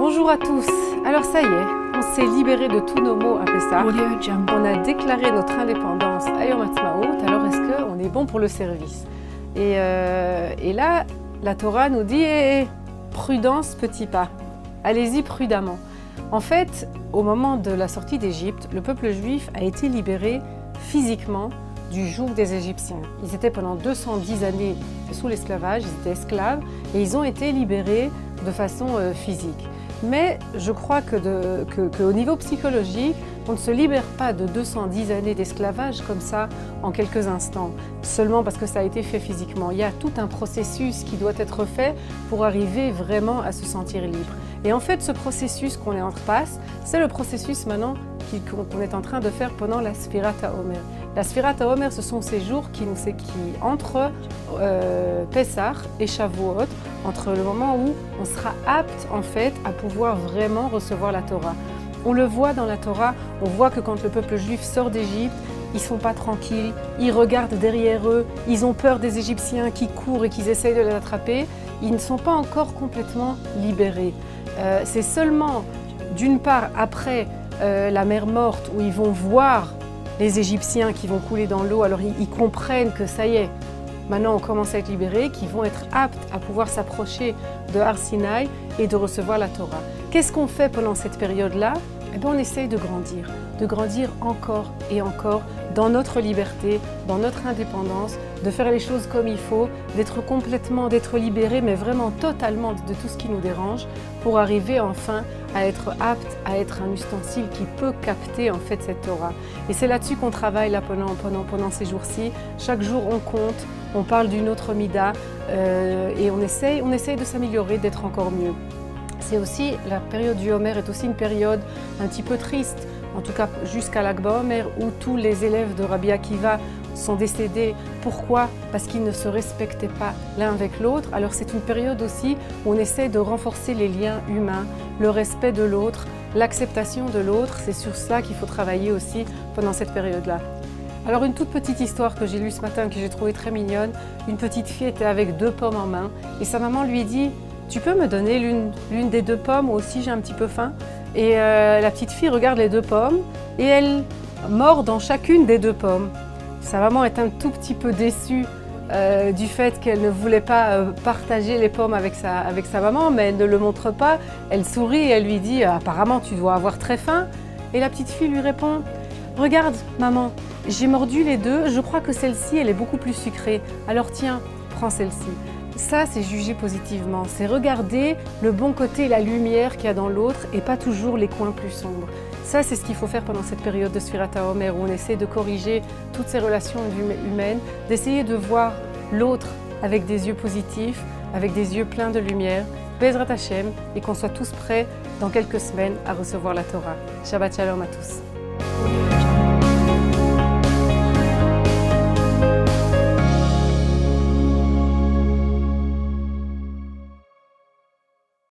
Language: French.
Bonjour à tous. Alors ça y est, on s'est libéré de tous nos maux à Pessah. On a déclaré notre indépendance à Yom Ha'atzmaut. Alors est-ce qu'on est bon pour le service? Et là, la Torah nous dit prudence, petit pas. Allez-y prudemment. En fait, au moment de la sortie d'Égypte, le peuple juif a été libéré physiquement du joug des Égyptiens. Ils étaient pendant 210 années sous l'esclavage, ils étaient esclaves et ils ont été libérés de façon physique. Mais je crois qu'au niveau psychologique, on ne se libère pas de 210 années d'esclavage comme ça en quelques instants, seulement parce que ça a été fait physiquement. Il y a tout un processus qui doit être fait pour arriver vraiment à se sentir libre. Et en fait, ce processus qu'on est en passe, c'est le processus maintenant qu'on est en train de faire pendant la Sfirat HaOmer. La Sfirat HaOmer, ce sont ces jours qui entre Pessah et Shavuot, entre le moment où on sera apte en fait à pouvoir vraiment recevoir la Torah. On le voit dans la Torah, on voit que quand le peuple juif sort d'Égypte, ils ne sont pas tranquilles, ils regardent derrière eux, ils ont peur des Égyptiens qui courent et qui essayent de les attraper. Ils ne sont pas encore complètement libérés. C'est seulement, d'une part, après la mer morte, où ils vont voir les Égyptiens qui vont couler dans l'eau, alors ils comprennent que ça y est, maintenant on commence à être libérés, qu'ils vont être aptes à pouvoir s'approcher de Har Sinaï et de recevoir la Torah. Qu'est-ce qu'on fait pendant cette période-là? Eh bien, on essaye de grandir encore et encore dans notre liberté, dans notre indépendance, de faire les choses comme il faut, d'être libéré, mais vraiment totalement de tout ce qui nous dérange, pour arriver enfin à être apte à être un ustensile qui peut capter en fait cette Torah. Et c'est là-dessus qu'on travaille là, pendant ces jours-ci. Chaque jour on compte, on parle d'une autre mida et on essaye de s'améliorer, d'être encore mieux. C'est aussi, la période du Homer est aussi une période un petit peu triste, en tout cas jusqu'à l'Ag BaOmer, où tous les élèves de Rabbi Akiva sont décédés. Pourquoi? Parce qu'ils ne se respectaient pas l'un avec l'autre. Alors c'est une période aussi où on essaie de renforcer les liens humains, le respect de l'autre, l'acceptation de l'autre. C'est sur cela qu'il faut travailler aussi pendant cette période-là. Alors une toute petite histoire que j'ai lue ce matin, que j'ai trouvée très mignonne. Une petite fille était avec 2 pommes en main et sa maman lui dit: tu peux me donner l'une des 2 pommes, moi aussi j'ai un petit peu faim. Et la petite fille regarde les 2 pommes et elle mord dans chacune des 2 pommes. Sa maman est un tout petit peu déçue du fait qu'elle ne voulait pas partager les pommes avec sa maman, mais elle ne le montre pas. Elle sourit et elle lui dit: apparemment tu dois avoir très faim. Et la petite fille lui répond: regarde maman, j'ai mordu les 2, je crois que celle-ci elle est beaucoup plus sucrée, alors tiens, prends celle-ci. Ça, c'est juger positivement, c'est regarder le bon côté, la lumière qu'il y a dans l'autre et pas toujours les coins plus sombres. Ça, c'est ce qu'il faut faire pendant cette période de Sfirat HaOmer où on essaie de corriger toutes ces relations humaines, d'essayer de voir l'autre avec des yeux positifs, avec des yeux pleins de lumière, Bezrat Hashem, et qu'on soit tous prêts dans quelques semaines à recevoir la Torah. Shabbat Shalom à tous.